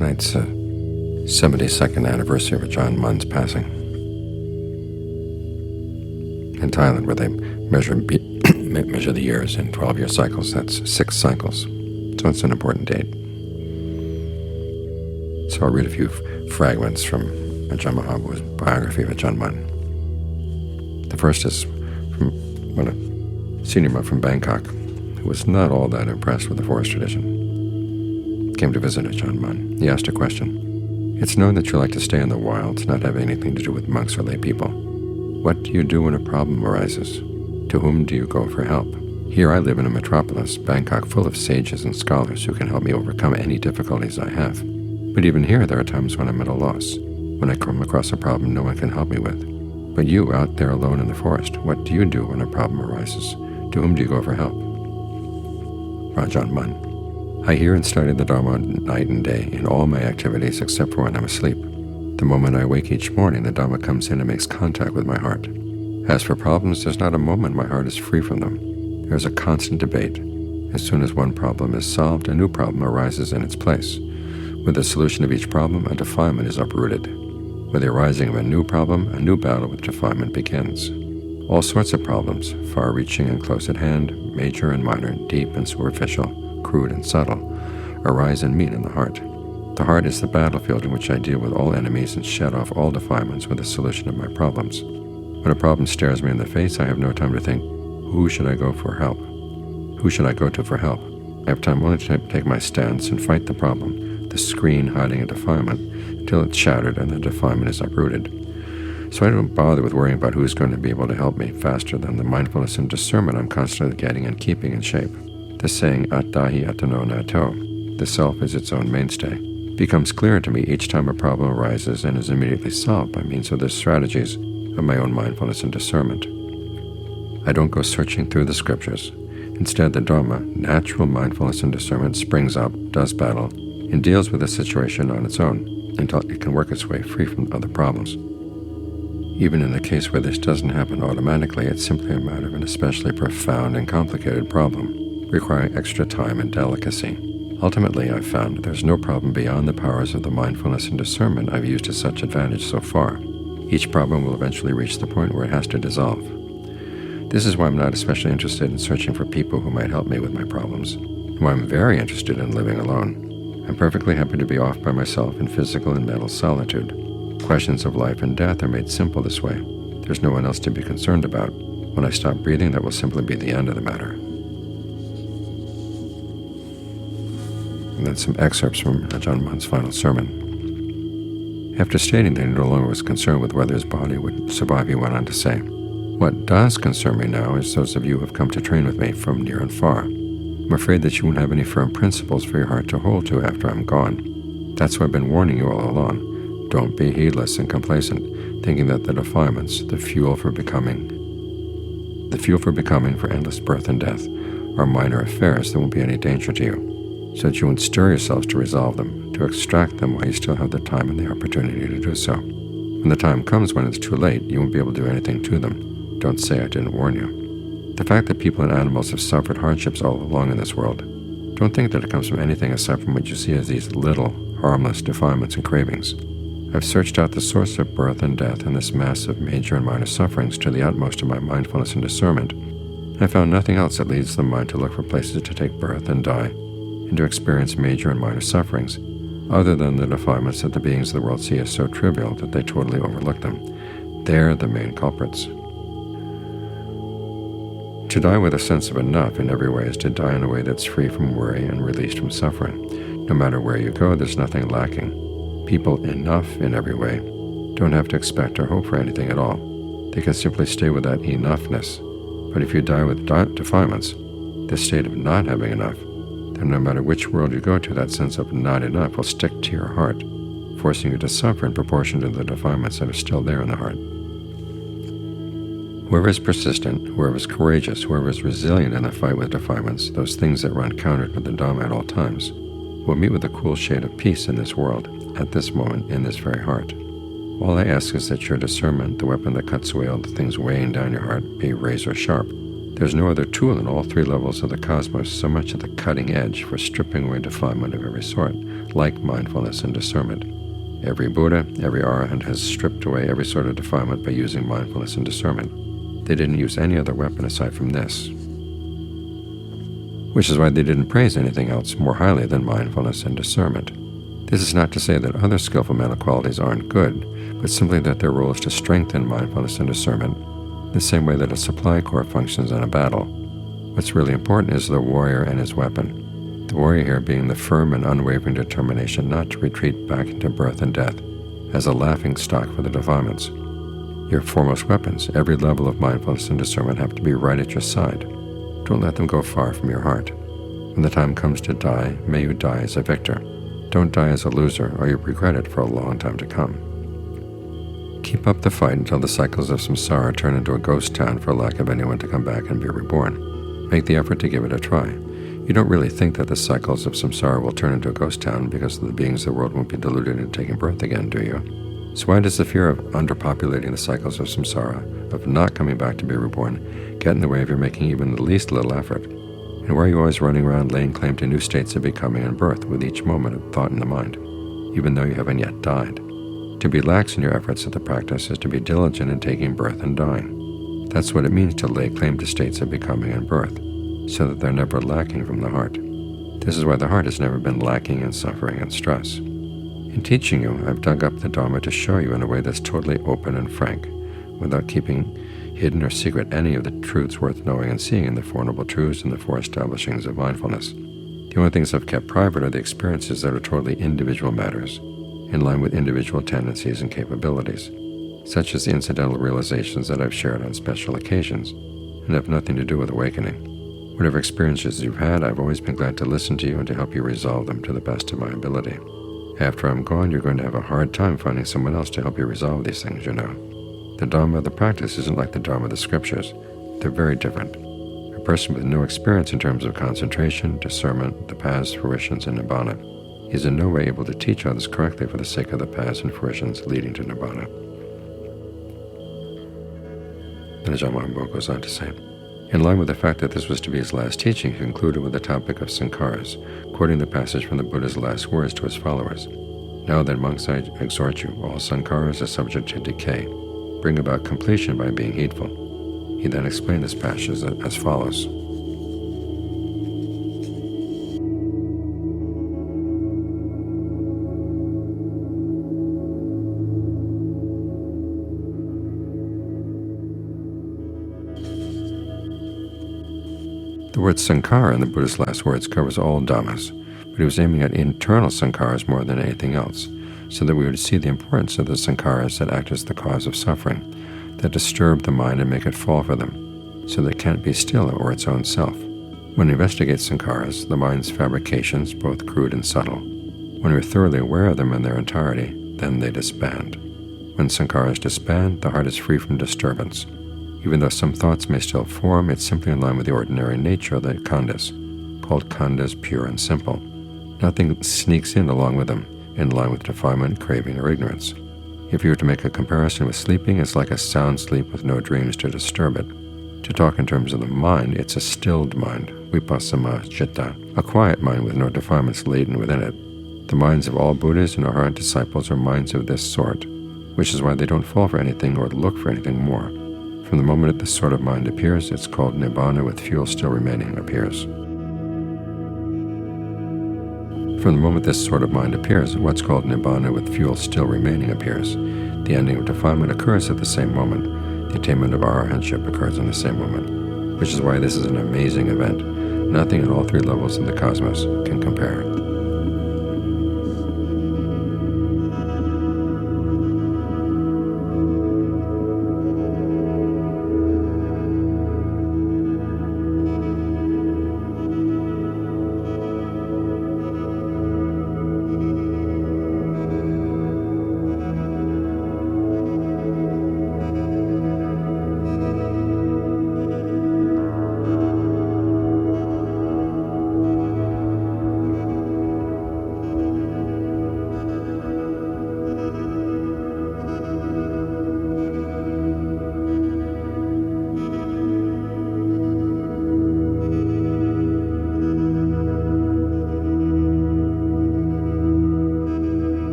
Tonight's 72nd anniversary of Ajaan Mun's passing. In Thailand, where they measure the years in 12-year cycles, that's 6 cycles. So it's an important date. So I'll read a few fragments from Ajahn Mahabu's biography of Ajaan Mun. The first is from a senior monk from Bangkok, who was not all that impressed with the forest tradition. Came to visit Ajaan Mun. He asked a question. It's known that you like to stay in the wilds, not having anything to do with monks or lay people. What do you do when a problem arises? To whom do you go for help? Here I live in a metropolis, Bangkok, full of sages and scholars who can help me overcome any difficulties I have. But even here there are times when I'm at a loss, when I come across a problem no one can help me with. But you, out there alone in the forest, what do you do when a problem arises? To whom do you go for help? Phra Ajaan Mun. I hear and study the Dharma night and day in all my activities except for when I'm asleep. The moment I wake each morning, the Dharma comes in and makes contact with my heart. As for problems, there's not a moment my heart is free from them. There is a constant debate. As soon as one problem is solved, a new problem arises in its place. With the solution of each problem, a defilement is uprooted. With the arising of a new problem, a new battle with defilement begins. All sorts of problems, far-reaching and close at hand, major and minor, deep and superficial, crude and subtle, arise and meet in the heart. The heart is the battlefield in which I deal with all enemies and shed off all defilements with the solution of my problems. When a problem stares me in the face, I have no time to think, who should I go for help? Who should I go to for help? I have time only to take my stance and fight the problem, the screen hiding a defilement, until it's shattered and the defilement is uprooted. So I don't bother with worrying about who's going to be able to help me faster than the mindfulness and discernment I'm constantly getting and keeping in shape. The saying, Attahi Atano Nato, the self is its own mainstay, becomes clearer to me each time a problem arises and is immediately solved by means of the strategies of my own mindfulness and discernment. I don't go searching through the scriptures. Instead, the Dharma, natural mindfulness and discernment, springs up, does battle, and deals with the situation on its own until it can work its way free from other problems. Even in a case where this doesn't happen automatically, it's simply a matter of an especially profound and complicated problem, requiring extra time and delicacy. Ultimately, I've found there's no problem beyond the powers of the mindfulness and discernment I've used to such advantage so far. Each problem will eventually reach the point where it has to dissolve. This is why I'm not especially interested in searching for people who might help me with my problems, and why I'm very interested in living alone. I'm perfectly happy to be off by myself in physical and mental solitude. Questions of life and death are made simple this way. There's no one else to be concerned about. When I stop breathing, that will simply be the end of the matter. And then some excerpts from Ajaan Mun's final sermon. After stating that he no longer was concerned with whether his body would survive, he went on to say, "What does concern me now is those of you who have come to train with me from near and far. I'm afraid that you won't have any firm principles for your heart to hold to after I'm gone. That's why I've been warning you all along. Don't be heedless and complacent, thinking that the defilements, the fuel for becoming for endless birth and death, are minor affairs that won't be any danger to you, so that you won't stir yourselves to resolve them, to extract them while you still have the time and the opportunity to do so. When the time comes when it's too late, you won't be able to do anything to them. Don't say I didn't warn you. The fact that people and animals have suffered hardships all along in this world, don't think that it comes from anything aside from what you see as these little, harmless defilements and cravings. I've searched out the source of birth and death and this mass of major and minor sufferings to the utmost of my mindfulness and discernment. I found nothing else that leads the mind to look for places to take birth and die, and to experience major and minor sufferings, other than the defilements that the beings of the world see as so trivial that they totally overlook them. They're the main culprits. To die with a sense of enough in every way is to die in a way that's free from worry and released from suffering. No matter where you go, there's nothing lacking. People enough in every way don't have to expect or hope for anything at all. They can simply stay with that enoughness. But if you die with defilements, this state of not having enough, then no matter which world you go to, that sense of not enough will stick to your heart, forcing you to suffer in proportion to the defilements that are still there in the heart. Whoever is persistent, whoever is courageous, whoever is resilient in the fight with defilements, those things that run counter to the Dharma at all times, will meet with a cool shade of peace in this world, at this moment, in this very heart. All I ask is that your discernment, the weapon that cuts away all the things weighing down your heart, be razor sharp, There's no other tool in all three levels of the cosmos so much at the cutting edge for stripping away defilement of every sort, like mindfulness and discernment. Every Buddha, every Arahant has stripped away every sort of defilement by using mindfulness and discernment. They didn't use any other weapon aside from this, which is why they didn't praise anything else more highly than mindfulness and discernment. This is not to say that other skillful mental qualities aren't good, but simply that their role is to strengthen mindfulness and discernment in the same way that a supply corps functions in a battle. What's really important is the warrior and his weapon, the warrior here being the firm and unwavering determination not to retreat back into birth and death as a laughing stock for the defilements. Your foremost weapons, every level of mindfulness and discernment, have to be right at your side. Don't let them go far from your heart. When the time comes to die, may you die as a victor. Don't die as a loser, or you'll regret it for a long time to come. Keep up the fight until the cycles of samsara turn into a ghost town for lack of anyone to come back and be reborn. Make the effort to give it a try. You don't really think that the cycles of samsara will turn into a ghost town because the beings of the world won't be deluded into taking birth again, do you? So why does the fear of underpopulating the cycles of samsara, of not coming back to be reborn, get in the way of your making even the least little effort? And why are you always running around laying claim to new states of becoming and birth with each moment of thought in the mind, even though you haven't yet died? To be lax in your efforts at the practice is to be diligent in taking birth and dying. That's what it means to lay claim to states of becoming and birth, so that they're never lacking from the heart. This is why the heart has never been lacking in suffering and stress. In teaching you, I've dug up the Dharma to show you in a way that's totally open and frank, without keeping hidden or secret any of the truths worth knowing and seeing in the Four Noble Truths and the Four Establishings of Mindfulness. The only things I've kept private are the experiences that are totally individual matters, in line with individual tendencies and capabilities, such as the incidental realizations that I've shared on special occasions, and have nothing to do with awakening. Whatever experiences you've had, I've always been glad to listen to you and to help you resolve them to the best of my ability. After I'm gone, you're going to have a hard time finding someone else to help you resolve these things, you know. The Dharma of the practice isn't like the Dharma of the scriptures. They're very different. A person with no experience in terms of concentration, discernment, the paths, fruitions, and nibbana is in no way able to teach others correctly for the sake of the paths and fruitions leading to nibbana. Then Ajaan Mun goes on to say, in line with the fact that this was to be his last teaching, he concluded with the topic of sankharas, quoting the passage from the Buddha's last words to his followers. Now then, monks, I exhort you, all sankharas are subject to decay. Bring about completion by being heedful. He then explained this passage as follows. The word sankhara in the Buddha's last words covers all dhammas, but he was aiming at internal sankharas more than anything else, so that we would see the importance of the sankharas that act as the cause of suffering, that disturb the mind and make it fall for them, so that it can't be still or its own self. When we investigate sankharas, the mind's fabrications, both crude and subtle, when we're thoroughly aware of them in their entirety, then they disband. When sankharas disband, the heart is free from disturbance. Even though some thoughts may still form, it's simply in line with the ordinary nature of the khandhas, called khandhas pure and simple. Nothing sneaks in along with them, in line with defilement, craving, or ignorance. If you were to make a comparison with sleeping, it's like a sound sleep with no dreams to disturb it. To talk in terms of the mind, it's a stilled mind, vipassana citta, a quiet mind with no defilements laden within it. The minds of all Buddhas and Arahant disciples are minds of this sort, which is why they don't fall for anything or look for anything more. From the moment this sort of mind appears, it's called nibbana with fuel still remaining appears. From the moment this sort of mind appears, what's called nibbana with fuel still remaining appears. The ending of defilement occurs at the same moment. The attainment of arahantship occurs in the same moment, which is why this is an amazing event. Nothing at all three levels of the cosmos can compare.